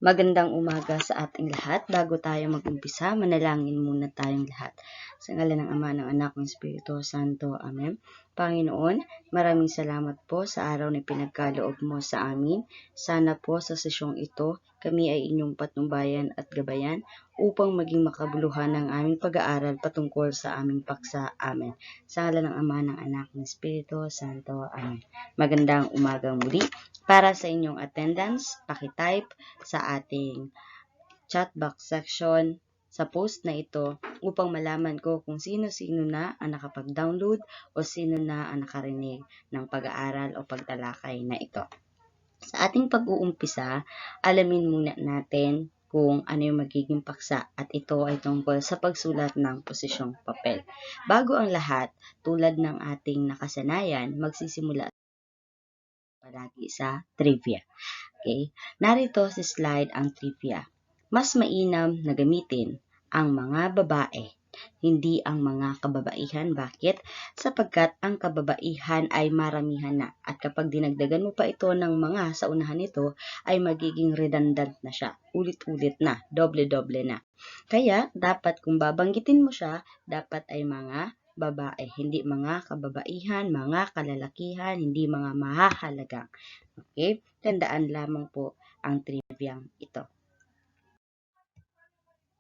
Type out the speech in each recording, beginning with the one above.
Magandang umaga sa ating lahat. Bago tayo mag-umpisa, manalangin muna tayong lahat. Sa ngalan ng Ama, ng Anak, ng Espiritu Santo. Amen. Panginoon, maraming salamat po sa araw na pinagkaloob mo sa amin. Sana po sa sesyong ito, kami ay inyong patnubayan at gabayan upang maging makabuluhan ng aming pag-aaral patungkol sa aming paksa. Amen. Sa ngalan ng Ama, ng Anak, ng Espiritu Santo. Amen. Magandang umagang muli. Para sa inyong attendance, pakitype sa ating chat box section sa post na ito upang malaman ko kung sino-sino na ang nakapag-download o sino na ang nakarinig ng pag-aaral o pagtalakay na ito. Sa ating pag-uumpisa, alamin muna natin kung ano yung magiging paksa at ito ay tungkol sa pagsulat ng posisyong papel. Bago ang lahat, tulad ng ating nakasanayan, magsisimula palagi sa trivia. Okay? Narito sa slide ang trivia. Mas mainam na gamitin ang mga babae, hindi ang mga kababaihan. Bakit? Sapagkat ang kababaihan ay maramihan na. At kapag dinagdagan mo pa ito ng mga sa unahan nito, ay magiging redundant na siya. Ulit-ulit na. Doble-doble na. Kaya, dapat kung babanggitin mo siya, dapat ay mga babae, hindi mga kababaihan, mga kalalakihan, hindi mga mahahalagang. Okay? Tandaan lamang po ang triviang ito.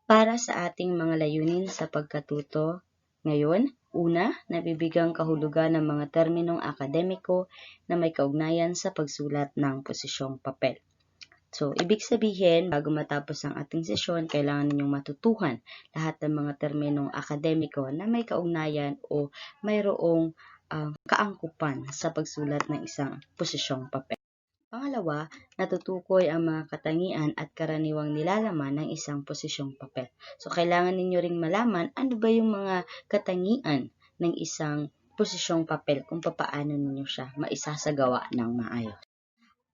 Para sa ating mga layunin sa pagkatuto ngayon, una, nabibigang kahulugan ng mga terminong akademiko na may kaugnayan sa pagsulat ng posisyong papel. So, ibig sabihin, bago matapos ang ating sesyon, kailangan ninyong matutuhan lahat ng mga terminong akademiko na may kaugnayan o mayroong kaangkupan sa pagsulat ng isang posisyong papel. Pangalawa, natutukoy ang mga katangian at karaniwang nilalaman ng isang posisyong papel. So, kailangan ninyo ring malaman ano ba yung mga katangian ng isang posisyong papel kung paano ninyo siya maisasagawa ng maayos.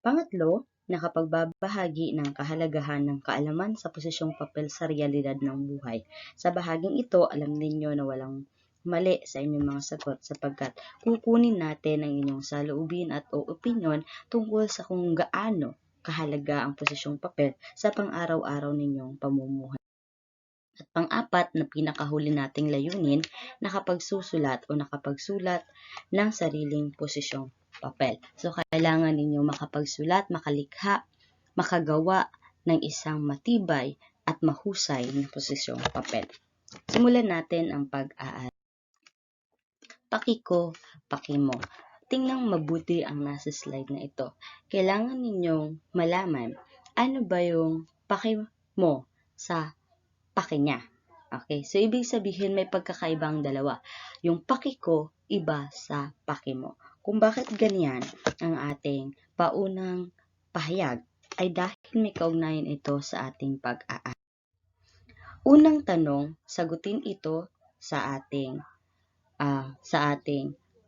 Pangatlo, nakapagbabahagi ng kahalagahan ng kaalaman sa posisyong papel sa realidad ng buhay. Sa bahaging ito, alam ninyo na walang mali sa inyong mga sagot sapagkat kukunin natin ang inyong saloobin at o opinyon tungkol sa kung gaano kahalaga ang posisyong papel sa pang-araw-araw ninyong pamumuhay. At pang-apat na pinakahuli nating layunin, nakapagsusulat o nakapagsulat ng sariling posisyong papel. So, kailangan ninyo makapagsulat, makalikha, makagawa ng isang matibay at mahusay na posisyong papel. Simulan natin ang pag-aaral. Pakiko, pakimo. Tingnan mabuti ang nasa slide na ito. Kailangan ninyong malaman ano ba yung pakimo sa paki niya. Okay, so ibig sabihin may pagkakaibang dalawa. Yung paki ko, iba sa paki mo. Kung bakit ganyan ang ating paunang pahayag ay dahil may kaugnayan ito sa ating pag-aaral. Unang tanong, sagutin ito sa ating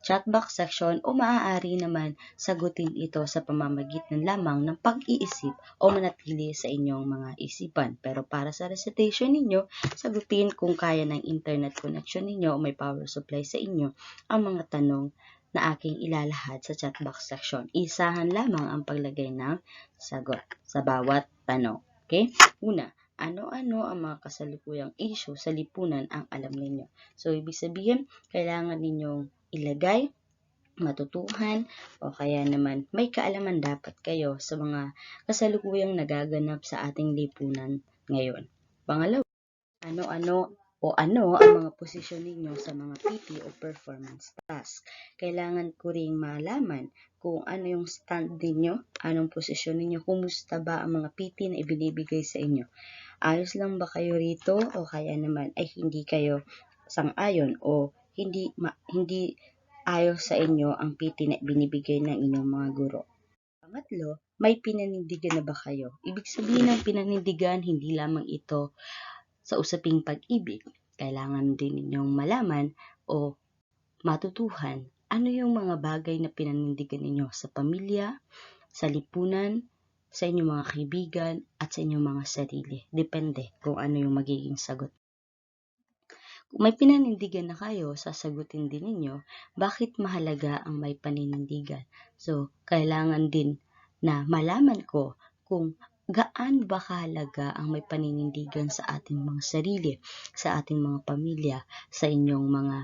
chat box section o maaari naman sagutin ito sa pamamagitan lamang ng pag-iisip o manatili sa inyong mga isipan. Pero para sa recitation ninyo, sagutin kung kaya ng internet connection ninyo o may power supply sa inyo ang mga tanong na aking ilalahad sa chat box section. Isahan lamang ang paglagay ng sagot sa bawat tanong. Okay? Una, ano-ano ang mga kasalukuyang issue sa lipunan ang alam ninyo. So, ibig sabihin, kailangan ninyong ilagay, matutuhan, o kaya naman may kaalaman dapat kayo sa mga kasalukuyang nagaganap sa ating lipunan ngayon. Pangalawa, ano ang mga posisyon ninyo sa mga PT o performance task. Kailangan ko ring malaman kung ano yung stand ninyo, anong posisyon ninyo, kumusta ba ang mga PT na ibinibigay sa inyo. Ayos lang ba kayo rito o kaya naman ay hindi kayo sang-ayon o hindi ayos sa inyo ang PT na binibigay ng inyong mga guro. Pangatlo, may pinanindigan na ba kayo? Ibig sabihin ng pinanindigan, hindi lamang ito sa usaping pag-ibig. Kailangan din ninyong malaman o matutuhan ano yung mga bagay na pinanindigan ninyo sa pamilya, sa lipunan, sa inyong mga kaibigan, at sa inyong mga sarili. Depende kung ano yung magiging sagot. Kung may pinanindigan na kayo, sasagutin din ninyo bakit mahalaga ang may paninindigan. So, kailangan din na malaman ko kung gaano ba kahalaga ang may paninindigan sa ating mga sarili, sa ating mga pamilya, sa inyong mga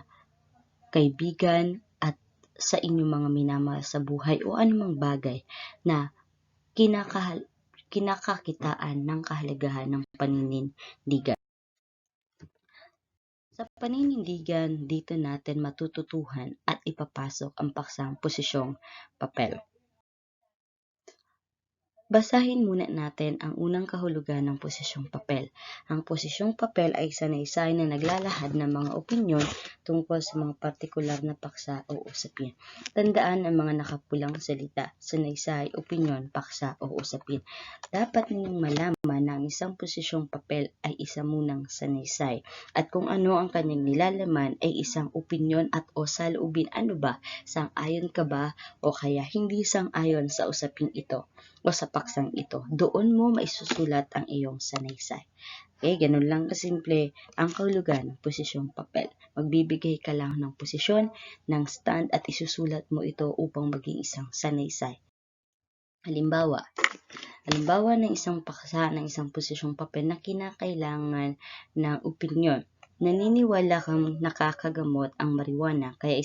kaibigan, at sa inyong mga minamahal sa buhay o anumang bagay na kinakakitaan ng kahalagahan ng paninindigan. Sa paninindigan, dito natin matututuhan at ipapasok ang paksang posisyong papel. Basahin muna natin ang unang kahulugan ng posisyong papel. Ang posisyong papel ay sanaysay na naglalahad ng mga opinyon tungkol sa mga partikular na paksa o usapin. Tandaan ang mga nakapulang salita, sanaysay, opinyon, paksa o usapin. Dapat ninyong malaman na ang isang posisyong papel ay isa munang sanaysay. At kung ano ang kanyang nilalaman ay isang opinyon at o saloobin. Ano ba? Sang-ayon ka ba o kaya hindi sang-ayon sa usaping ito o sa paksang ito? Doon mo maisusulat ang iyong sanaysay. Okay, ganun lang kasimple ang kahulugan ng posisyong papel. Magbibigay ka lang ng posisyon, ng stand at isusulat mo ito upang maging isang sanaysay. Halimbawa ng isang paksa ng isang posisyong papel na kinakailangan ng opinyon. Naniniwala kang nakakagamot ang marijuana kaya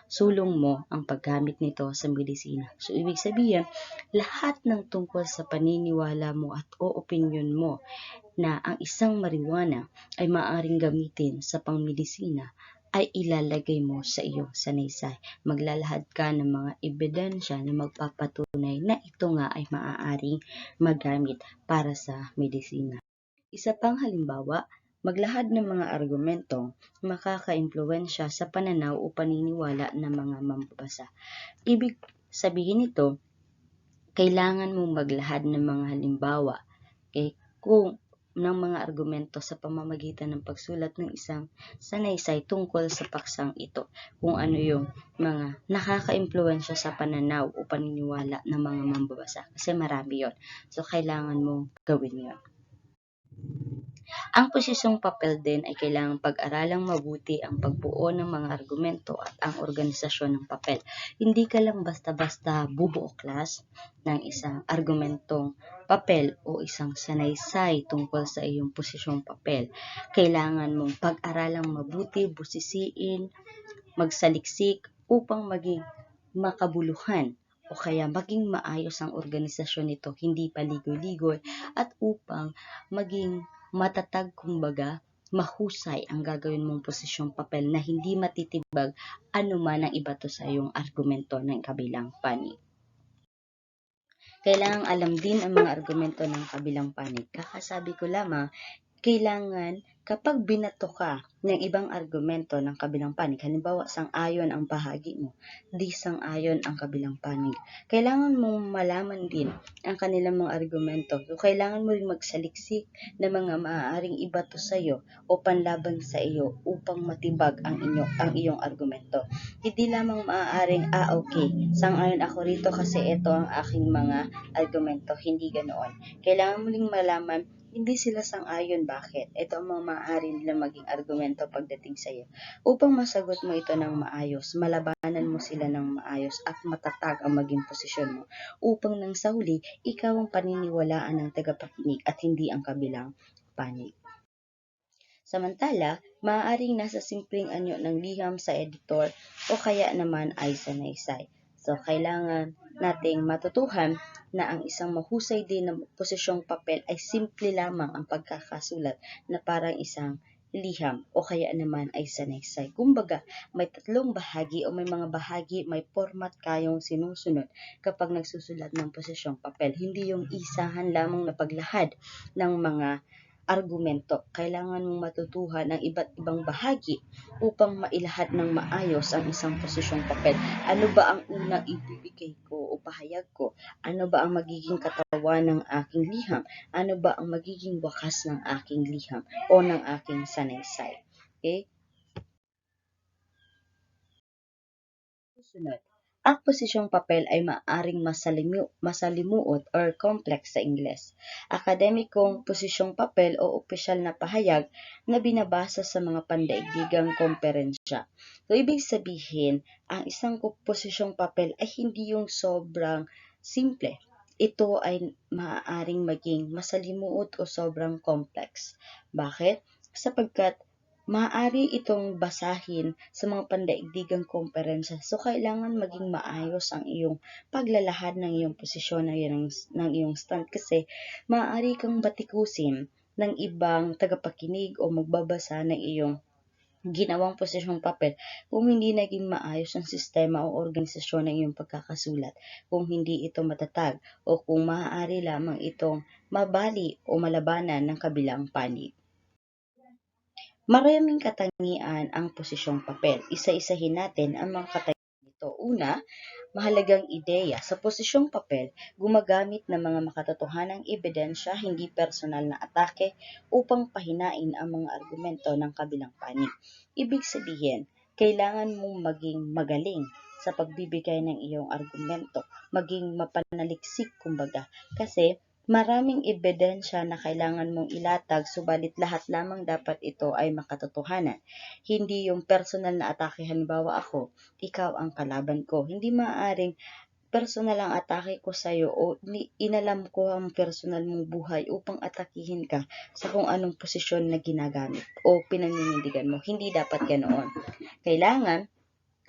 sulong mo ang paggamit nito sa medisina. So, ibig sabihin, lahat ng tungkol sa paniniwala mo at o opinyon mo na ang isang marijuana ay maaaring gamitin sa pangmedisina ay ilalagay mo sa iyong sanaysay. Maglalahad ka ng mga ebidensya na magpapatunay na ito nga ay maaaring magamit para sa medisina. Isa pang halimbawa, maglahad ng mga argumentong makaka-impluwensya sa pananaw o paniniwala ng mga mambabasa. Ibig sabihin nito, kailangan mong maglahad ng mga halimbawa ng mga argumento sa pamamagitan ng pagsulat ng isang sanaysay tungkol sa paksang ito. Kung ano yung mga nakaka-impluwensya sa pananaw o paniniwala ng mga mambabasa. Kasi marami yon. So, kailangan mong gawin yon. Ang posisyong papel din ay kailangang pag-aralang mabuti ang pagbuo ng mga argumento at ang organisasyon ng papel. Hindi ka lang basta-basta bubuo klas ng isang argumentong papel o isang sanaysay tungkol sa iyong posisyong papel. Kailangan mong pag-aralang mabuti, busisiin, magsaliksik upang maging makabuluhan o kaya maging maayos ang organisasyon nito, hindi paligoy-ligoy, at upang maging matatag, kumbaga, mahusay ang gagawin mong posisyong papel na hindi matitibag anuman ang ibato sa iyong argumento ng kabilang panig. Kailangang alam din ang mga argumento ng kabilang panig. Kakasabi ko lamang, kailangan kapag binato ka ng ibang argumento ng kabilang panig, halimbawa sang-ayon ang bahagi mo, di sang-ayon ang kabilang panig, kailangan mong malaman din ang kanilang mga argumento. So, kailangan mo rin magsaliksik ng mga maaaring ibato sa iyo o panlaban sa iyo upang matibag ang iyong argumento. Hindi lamang maaaring, okay, sang-ayon ako rito kasi ito ang aking mga argumento. Hindi ganoon. Kailangan mo ring malaman hindi sila sang-ayon. Bakit? Ito ang mga maaari nila maging argumento pagdating sa iyo. Upang masagot mo ito ng maayos, malabanan mo sila ng maayos at matatag ang maging posisyon mo. Upang nang sa huli, ikaw ang paniniwalaan ng tagapakinig at hindi ang kabilang panig. Samantala, maaaring nasa simpleng anyo ng liham sa editor o kaya naman ay sanaysay. So, kailangan nating matutuhan na ang isang mahusay din na posisyong papel ay simple lamang ang pagkakasulat na parang isang liham o kaya naman ay sanaysay. Kumbaga, may tatlong bahagi o may mga bahagi, may format kayong sinusunod kapag nagsusulat ng posisyong papel. Hindi yung isahan lamang na paglahad ng mga argumento. Kailangan mong matutuhan ang iba't ibang bahagi upang mailahad ng maayos ang isang posisyong papel. Ano ba ang unang ibibigay ko o pahayag ko? Ano ba ang magiging katawan ng aking liham? Ano ba ang magiging wakas ng aking liham o ng aking sanaysay? Okay? Susunod. Ang posisyong papel ay maaaring masalimuot or complex sa Ingles. Akademikong posisyong papel o opisyal na pahayag na binabasa sa mga pandaigdigang komperensya. So, ibig sabihin, ang isang posisyong papel ay hindi yung sobrang simple. ito ay maaaring maging masalimuot o sobrang complex. Bakit? Sapagkat maaari itong basahin sa mga pandaigdigang komperensya. So, kailangan maging maayos ang iyong paglalahad ng iyong posisyon, ng iyong stand. Kasi, maaari kang batikusin ng ibang tagapakinig o magbabasa ng iyong ginawang posisyong papel kung hindi naging maayos ang sistema o organisasyon ng iyong pagkakasulat, kung hindi ito matatag, o kung maaari lamang itong mabali o malabanan ng kabilang panig. Maraming katangian ang posisyong papel. Isa-isahin natin ang mga katangian nito. Una, mahalagang ideya. Sa posisyong papel, gumagamit ng mga makatotohanang ebidensya, hindi personal na atake, upang pahinain ang mga argumento ng kabilang panig. Ibig sabihin, kailangan mong maging magaling sa pagbibigay ng iyong argumento, maging mapanaliksik kumbaga, kasi maraming ebidensya na kailangan mong ilatag, subalit lahat lamang dapat ito ay makatotohanan. Hindi yung personal na atake, halimbawa ako, ikaw ang kalaban ko. Hindi maaaring personal ang atake ko sa iyo o inalam ko ang personal mong buhay upang atakihin ka sa kung anong posisyon na ginagamit o pinaninindigan mo. Hindi dapat ganoon. Kailangan,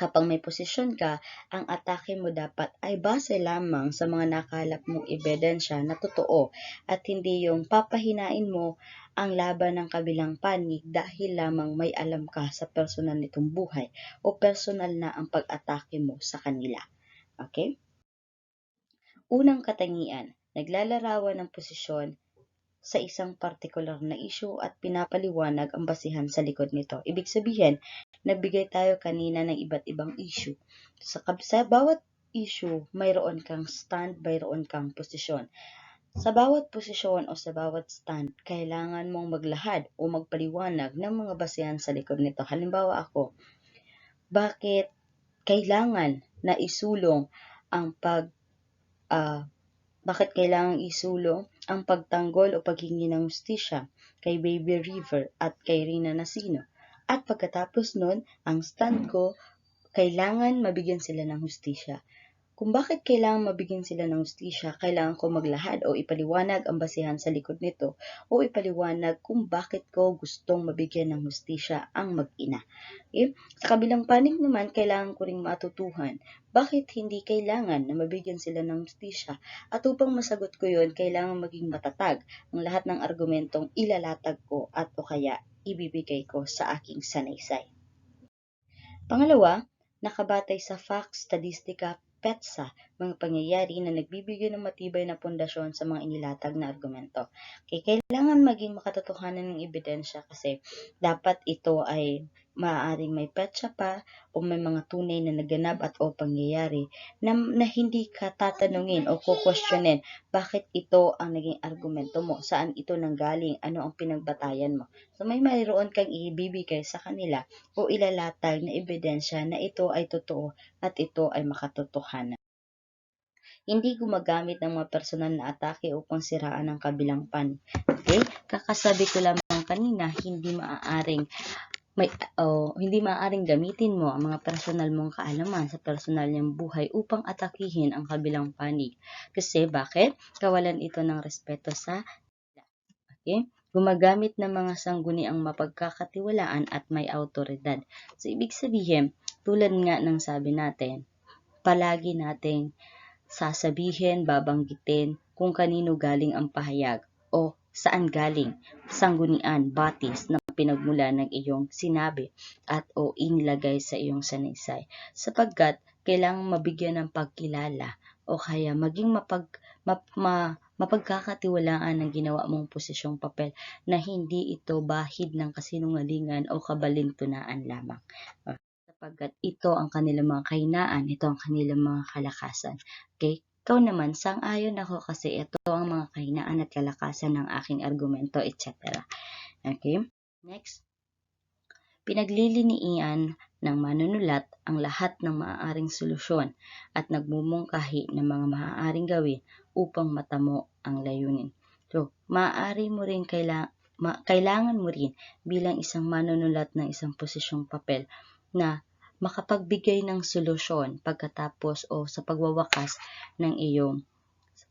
kapag may posisyon ka, ang atake mo dapat ay base lamang sa mga nakalap mong ebidensya na totoo at hindi yung papahinain mo ang laban ng kabilang panig dahil lamang may alam ka sa personal nitong buhay o personal na ang pag-atake mo sa kanila. Okay? Unang katangian, naglalarawan ng posisyon sa isang partikular na issue at pinapaliwanag ang basihan sa likod nito. Ibig sabihin, nagbigay tayo kanina ng iba't ibang issue. Sa bawat issue, mayroon kang stand, mayroon kang posisyon. Sa bawat posisyon o sa bawat stand, kailangan mong maglahad o magpaliwanag ng mga basihan sa likod nito. Halimbawa ako, bakit kailangan na isulong ang bakit kailangang isulong ang pagtanggol o paghingi ng hustisya kay Baby River at kay Rina Nasino. At pagkatapos nun, ang stand ko, kailangan mabigyan sila ng hustisya. Kung bakit kailangan mabigyan sila ng hustisya, kailangan ko maglahad o ipaliwanag ang basihan sa likod nito o ipaliwanag kung bakit ko gustong mabigyan ng hustisya ang mag-ina. Okay? Sa kabilang panig naman, kailangan ko ring matutuhan bakit hindi kailangan na mabigyan sila ng hustisya, at upang masagot ko yun, kailangan maging matatag ang lahat ng argumentong ilalatag ko at o kaya ibibigay ko sa aking sanaysay. Pangalawa, nakabatay sa facts, statistika, petsa, mga pangyayari na nagbibigay ng matibay na pundasyon sa mga inilatag na argumento. Kailangan maging makatotohanan ng ebidensya kasi dapat ito ay maaaring may petsa pa o may mga tunay na naganap at o pangyayari na hindi ka tatanungin o kukwestiyonin bakit ito ang naging argumento mo, saan ito nanggaling, ano ang pinagbatayan mo. So may mayroon kang ibibigay sa kanila o ilalatag na ebidensya na ito ay totoo at ito ay makatotohanan. Hindi gumagamit ng mga personal na atake upang siraan ang kabilang panig. Okay? Kakasabi ko lamang kanina, hindi maaaring gamitin mo ang mga personal mong kaalaman sa personal niyang buhay upang atakihin ang kabilang panig. Kasi bakit? Kawalan ito ng respeto sa okay? Gumagamit ng mga sangguniang mapagkakatiwalaan at may autoridad. So, ibig sabihin, tulad nga ng sabi natin, palagi nating sasabihin, babanggitin kung kanino galing ang pahayag o saan galing, sanggunian, batis na pinagmula ng iyong sinabi at o inilagay sa iyong sanaysay. Sapagkat kailangang mabigyan ng pagkilala o kaya maging mapagkakatiwalaan ng ginawa mong posisyong papel na hindi ito bahid ng kasinungalingan o kabalintunaan lamang. Sapagkat ito ang kanilang mga kahinaan, ito ang kanilang mga kalakasan. Okay? Ikaw naman, sang-ayon ako kasi ito ang mga kahinaan at kalakasan ng aking argumento, etc. Okay? Next. Pinaglilinian ng manunulat ang lahat ng maaaring solusyon at nagmumungkahi ng mga maaaring gawin upang matamo ang layunin. So, kailangan mo rin bilang isang manunulat ng isang posisyong papel na makapagbigay ng solusyon pagkatapos o sa pagwawakas ng iyong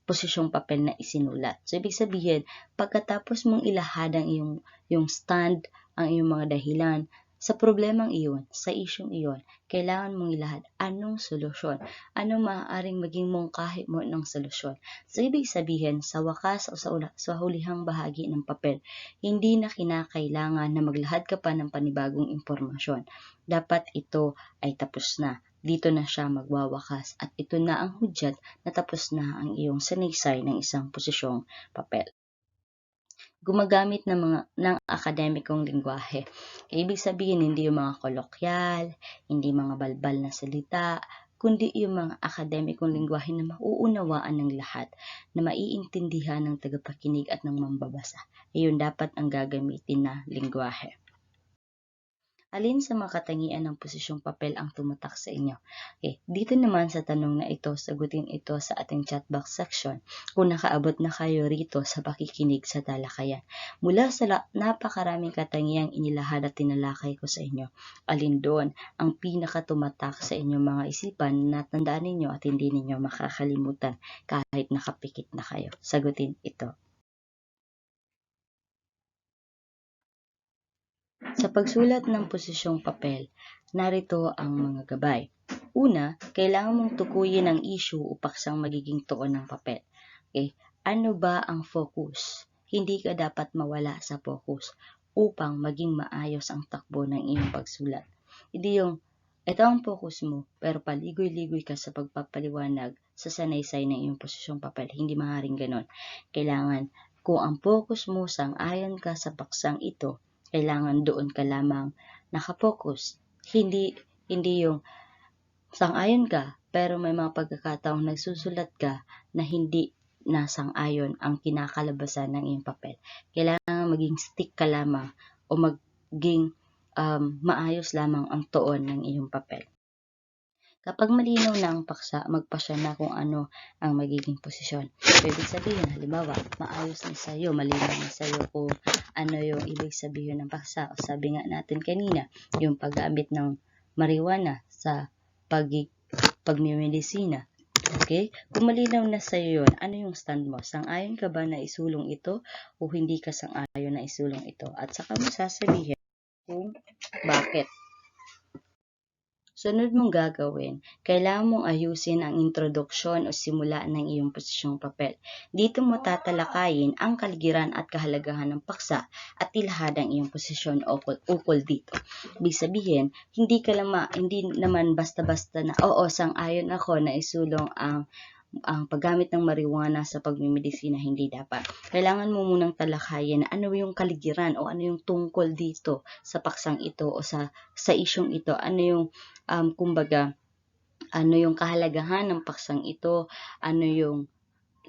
posisyong papel na isinulat. So, ibig sabihin, pagkatapos mong ilahad ang yung stand, ang iyong mga dahilan, sa problemang iyon, sa isyong iyon, kailangan mong ilahad anong solusyon, anong maaaring maging mungkahi mo ng solusyon. So, ibig sabihin, sa wakas o sa hulihang bahagi ng papel, hindi na kinakailangan na maglahad ka pa ng panibagong impormasyon. Dapat ito ay tapos na. Dito na siya magwawakas at ito na ang hudyat na tapos na ang iyong sanaysay ng isang posisyong papel. Gumagamit ng akademikong lengguwahe. Ibig sabihin, hindi yung mga kolokyal, hindi mga balbal na salita, kundi yung mga akademikong lengguwahe na mauunawaan ng lahat, na maiintindihan ng tagapakinig at ng mambabasa. Iyon dapat ang gagamitin na lengguwahe. Alin sa mga katangian ng posisyong papel ang tumatak sa inyo? Okay, dito naman sa tanong na ito, sagutin ito sa ating chat box section kung nakaabot na kayo rito sa pakikinig sa talakayan. Mula sa napakaraming katangiang inilahad at tinalakay ko sa inyo, alin doon ang pinakatumatak sa inyong mga isipan na tandaan ninyo at hindi ninyo makakalimutan kahit nakapikit na kayo? Sagutin ito. Sa pagsulat ng posisyong papel, narito ang mga gabay. Una, kailangan mong tukuyin ang issue o paksang magiging tuon ng papel. Okay? Ano ba ang focus? Hindi ka dapat mawala sa focus upang maging maayos ang takbo ng iyong pagsulat. Hindi yung, ito ang focus mo, pero paligoy-ligoy ka sa pagpapaliwanag sa sanaysay ng iyong posisyong papel. Hindi maaaring ganon. Kailangan, kung ang focus mo sang-ayon ka sa paksang ito, kailangan doon ka lamang nakapokus. Hindi yung sang-ayon ka, pero may mga pagkakataong nagsusulat ka na hindi na sang-ayon ang kinakalabasan ng iyong papel. Kailangan maging stick ka lamang o maging maayos lamang ang tuon ng iyong papel. Kapag malinaw na ang paksa, magpasya na kung ano ang magiging posisyon. So, ibig sabihin, halimbawa, maayos na sa'yo, malinaw na sa'yo kung ano yung ibig sabihin ng paksa. O sabi nga natin kanina, yung paggamit ng marijuana sa pagmimedisina. Okay? Kung malinaw na sa'yo yun, ano yung stand mo? Sang-ayon ka ba na isulong ito o hindi ka sang-ayon na isulong ito? At saka mo sasabihin kung bakit. Sunod mong gagawin, kailangan mong ayusin ang introduksyon o simula ng iyong posisyong papel. Dito mo tatalakayin ang kaligiran at kahalagahan ng paksa at ilahad ang iyong posisyon ukol dito. Ibig sabihin, hindi naman basta-basta na sang-ayon ako na isulong ang paggamit ng marijuana sa pagmimedisina, hindi dapat. Kailangan mo munang talakayin na ano yung kaligiran o ano yung tungkol dito sa paksang ito o sa isyong ito. Ano yung, kumbaga, ano yung kahalagahan ng paksang ito, ano yung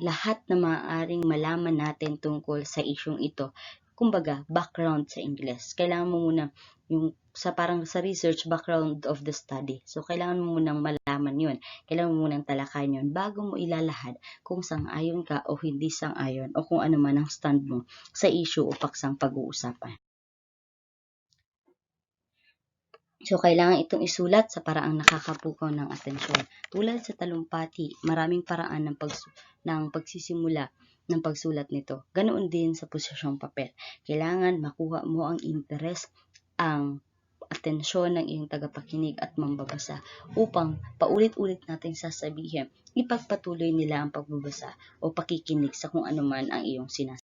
lahat na maaaring malaman natin tungkol sa isyong ito. Kumbaga, background sa Ingles. Kailangan mo muna yung parang sa research, background of the study. So, kailangan mo munang malaman yun. Kailangan mo munang talakayin yun bago mo ilalahad kung sang-ayon ka o hindi sang-ayon o kung ano man ang stand mo sa issue o paksang pag-uusapan. So, kailangan itong isulat sa paraang nakakapukaw ng atensyon. Tulad sa talumpati, maraming paraan ng pagsisimula ng pagsulat nito. Ganoon din sa posisyong papel. Kailangan makuha mo ang interes, ang atensyon ng iyong tagapakinig at mambabasa upang paulit-ulit natin sasabihin, ipagpatuloy nila ang pagbabasa o pakikinig sa kung ano man ang iyong sinasabi.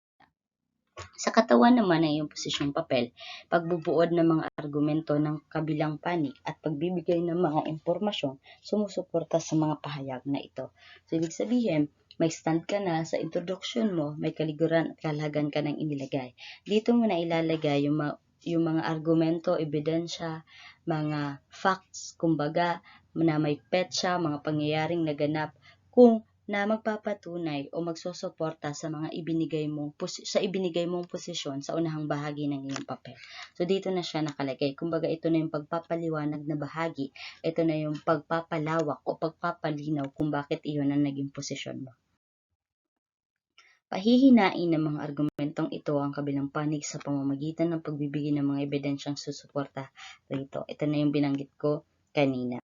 Sa katawan naman ng iyong posisyong papel, pagbubuod ng mga argumento ng kabilang panig at pagbibigay ng mga impormasyon sumusuporta sa mga pahayag na ito. So, ibig sabihin, may stand ka na sa introduction mo, may kaliguran at kahalagan ka ng inilagay. Dito mo na ilalagay yung mga argumento, ebidensya, mga facts, kumbaga, na may petsa, mga pangyayaring naganap, kung na magpapatunay o magsusuporta sa mga ibinigay mong posisyon sa unahang bahagi ng iyong papel. So, dito na siya nakalagay. Kumbaga, ito na yung pagpapaliwanag na bahagi. Ito na yung pagpapalawak o pagpapalinaw kung bakit iyon ang naging posisyon mo. Pahihinain ng mga argumentong ito ang kabilang panig sa pamamagitan ng pagbibigay ng mga ebidensyang susuporta rito. Ito na yung binanggit ko kanina.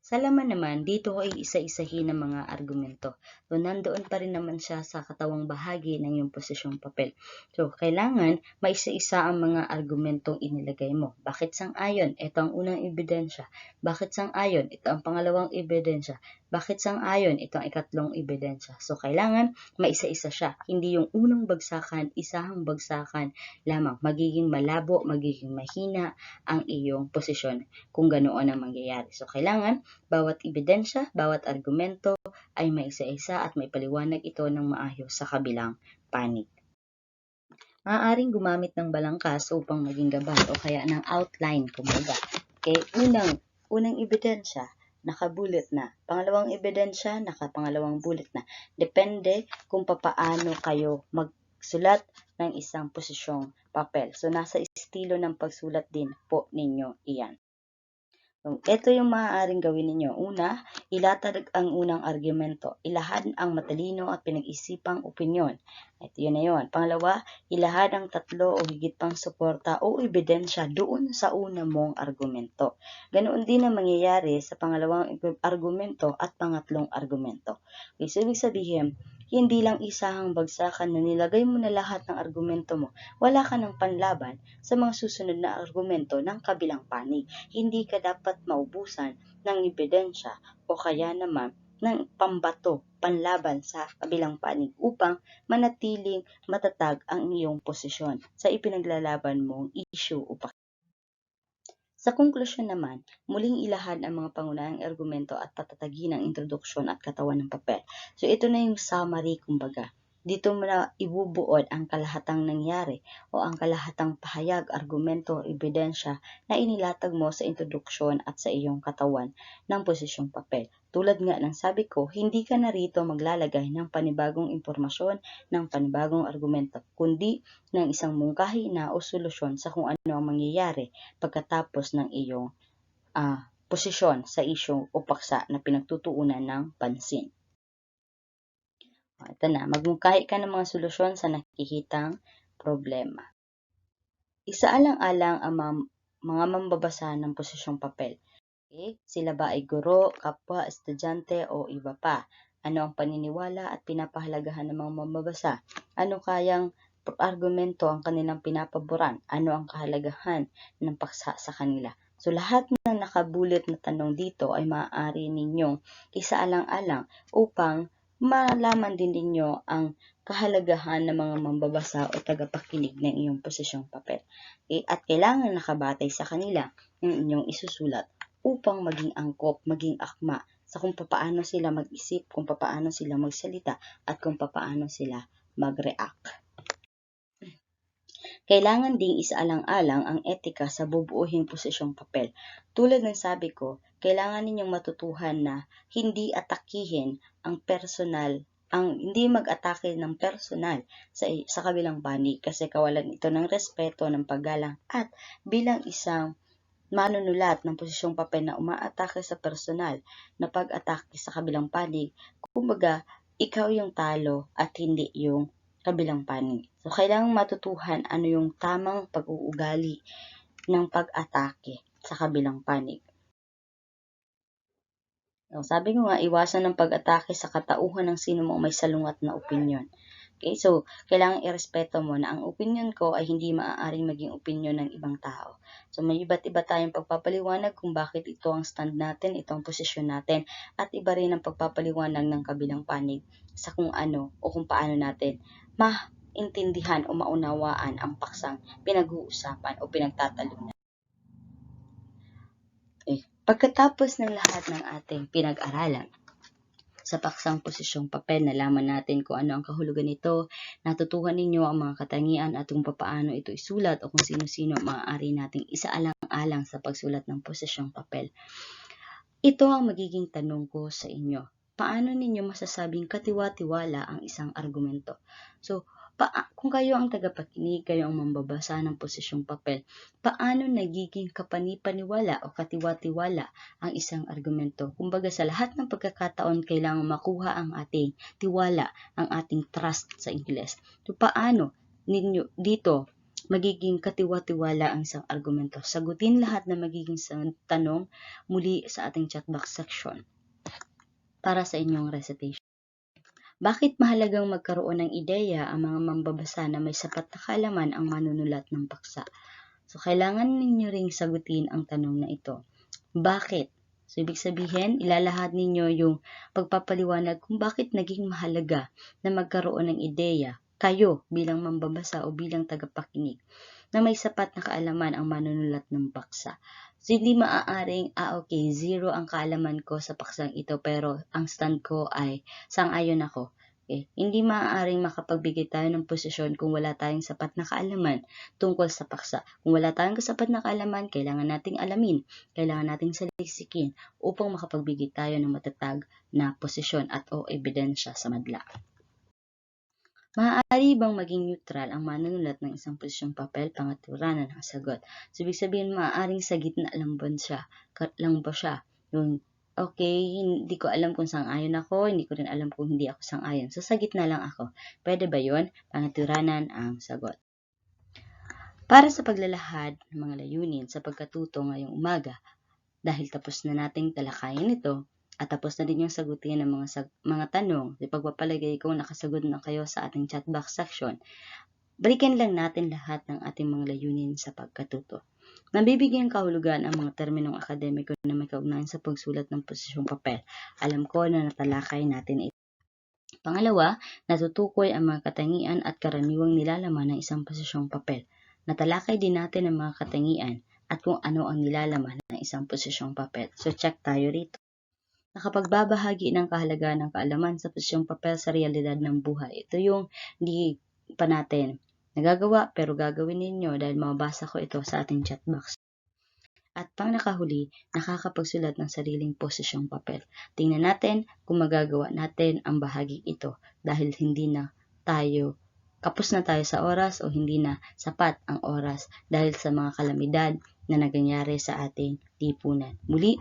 Sa laman naman, dito ko isa-isahin ng mga argumento. So, nandoon pa rin naman siya sa katawang bahagi ng iyong posisyong papel. So, kailangan maisa-isa ang mga argumentong inilagay mo. Bakit sang-ayon? Ito ang unang ebidensya. Bakit sang-ayon? Ito ang pangalawang ebidensya. Bakit sang-ayon? Ito ang ikatlong ebidensya. So, kailangan maisa-isa siya. Hindi yung unang bagsakan, isahang bagsakan lamang. Magiging malabo, magiging mahina ang iyong posisyon kung ganoon ang mangyayari. So, kailangan bawat ebidensya, bawat argumento ay may isa-isa at may paliwanag ito ng maayos sa kabilang panig. Maaaring gumamit ng balangkas upang maging gabay o kaya ng outline, kumbaga. Okay, unang ebidensya, nakabulit na. Pangalawang ebidensya, nakapangalawang bulit na. Depende kung papaano kayo magsulat ng isang posisyong papel. So, nasa estilo ng pagsulat din po ninyo iyan. So, ito yung maaaring gawin ninyo. Una, ilatag ang unang argumento. Ilahad ang matalino at pinag-isipang opinyon. Ito yun na yun. Pangalawa, ilahad ang tatlo o higit pang suporta o ebidensya doon sa una mong argumento. Ganoon din ang mangyayari sa pangalawang argumento at pangatlong argumento. Okay, so ibig sabihin, hindi lang isahang bagsakan na nilagay mo na lahat ng argumento mo. Wala ka ng panlaban sa mga susunod na argumento ng kabilang panig. Hindi ka dapat maubusan ng ebidensya o kaya naman ng pambato, panlaban sa kabilang panig upang manatiling matatag ang iyong posisyon sa ipinaglalaban mong issue o paksa. Sa konklusyon naman, muling ilahad ang mga pangunahing argumento at patatagin ang introduksyon at katawan ng papel. So ito na yung summary, kumbaga. Dito mo na ibubuod ang kalahatang nangyari o ang kalahatang pahayag, argumento, ebidensya na inilatag mo sa introduksyon at sa iyong katawan ng posisyong papel. Tulad nga ng sabi ko, hindi ka narito maglalagay ng panibagong impormasyon, ng panibagong argumento, kundi ng isang mungkahi na o solusyon sa kung ano ang mangyayari pagkatapos ng iyong posisyon sa issue o paksa na pinagtutuunan ng pansin. Ito na, magmungkahi ka ng mga solusyon sa nakikitang problema. Isaalang-alang ang mga mambabasa ng posisyong papel. Okay? Sila ba ay guro, kapwa, estudyante o iba pa? Ano ang paniniwala at pinapahalagahan ng mga mambabasa? Ano kayang argumento ang kanilang pinapaboran? Ano ang kahalagahan ng paksa sa kanila? So, lahat ng nakabulit na tanong dito ay maaari ninyong isaalang-alang upang malaman din ninyo ang kahalagahan ng mga mambabasa o tagapakinig ng iyong posisyong papel. Okay? At kailangan nakabatay sa kanila ng inyong isusulat upang maging angkop, maging akma sa kung paano sila mag-isip, kung paano sila magsalita, at kung paano sila mag-react. Kailangan ding isaalang-alang ang etika sa bubuuhing posisyong papel. Tulad ng sabi ko, kailangan ninyong matutuhan na hindi atakihin ang personal, hindi mag-atake ng personal sa kabilang panig kasi kawalan ito ng respeto, ng paggalang at bilang isang manunulat ng posisyong papel na umaatake sa personal na pag-atake sa kabilang panig, kumbaga ikaw yung talo at hindi yung kabilang panig. So, kailangang matutuhan ano yung tamang pag-uugali ng pag-atake sa kabilang panig. So, sabi ko nga, iwasan ng pag-atake sa katauhan ng sino mang may salungat na opinyon. Okay, so kailangan irespeto mo na ang opinion ko ay hindi maaaring maging opinion ng ibang tao. So may iba't iba tayong pagpapaliwanag kung bakit ito ang stand natin, ito ang posisyon natin, at iba rin ang pagpapaliwanag ng kabilang panig sa kung ano o kung paano natin maintindihan o maunawaan ang paksang pinag-uusapan o pinagtatalunan. Okay. Pagkatapos ng lahat ng ating pinag-aralan, sa paksang posisyong papel, nalaman natin kung ano ang kahulugan nito, natutuhan ninyo ang mga katangian at kung paano ito isulat o kung sino-sino ang maaari nating isaalang-alang sa pagsulat ng posisyong papel. Ito ang magiging tanong ko sa inyo. Paano ninyo masasabing katiwa-tiwala ang isang argumento? So, kung kayo ang tagapakinig, kayo ang mambabasa ng posisyong papel, paano nagiging kapanipaniwala o katiwa-tiwala ang isang argumento? Kumbaga sa lahat ng pagkakataon, kailangan makuha ang ating tiwala, ang ating trust sa Ingles. So, paano ninyo dito magiging katiwa-tiwala ang isang argumento. Sagutin lahat na magiging tanong muli sa ating chat box section para sa inyong recitation. Bakit mahalagang magkaroon ng ideya ang mga mambabasa na may sapat na kaalaman ang manunulat ng paksa? So, kailangan ninyo ring sagutin ang tanong na ito. Bakit? So, ibig sabihin, ilalahad ninyo yung pagpapaliwanag kung bakit naging mahalaga na magkaroon ng ideya kayo bilang mambabasa o bilang tagapakinig na may sapat na kaalaman ang manunulat ng paksa. So, hindi maaaring, okay, 0 ang kaalaman ko sa paksang ito pero ang stand ko ay sang-ayon ako. Okay? Hindi maaaring makapagbigay tayo ng posisyon kung wala tayong sapat na kaalaman tungkol sa paksa. Kung wala tayong sapat na kaalaman, kailangan nating alamin, kailangan nating salisikin upang makapagbigay tayo ng matatag na posisyon at o ebidensya sa madla. Maaari bang maging neutral ang manunulat ng isang posisyong papel? Pangatuраnan ang sagot. So, ibig sabihin, maaaring sa gitna lang ba siya. Yung, okay, hindi ko alam kung sang-ayon ako, hindi ko rin alam kung hindi ako sang-ayon. So, sa gitna lang ako. Pwede ba yun? Pangatuраnan ang sagot. Para sa paglalahad ng mga layunin sa pagkatuto ngayong umaga, dahil tapos na nating talakayin ito, at tapos na din yung sagutin ng mga tanong, di pagpapalagay ko nakasagot na kayo sa ating chat box section, balikan lang natin lahat ng ating mga layunin sa pagkatuto. Nabibigyan kahulugan ang mga terminong akademiko na may kaugnayan sa pagsulat ng posisyong papel. Alam ko na natalakay natin ito. Pangalawa, natutukoy ang mga katangian at karaniwang nilalaman ng isang posisyong papel. Natalakay din natin ang mga katangian at kung ano ang nilalaman ng isang posisyong papel. So, check tayo rito. Nakapagbabahagi ng kahalagahan ng kaalaman sa posisyong papel sa realidad ng buhay. Ito yung hindi pa natin nagagawa pero gagawin ninyo dahil mababasa ko ito sa ating chat box. At pang nakahuli, nakakapagsulat ng sariling posisyong papel. Tingnan natin kung magagawa natin ang bahagi ito dahil kapos na tayo sa oras o hindi na sapat ang oras dahil sa mga kalamidad na nangyayari sa ating lipunan. Muli,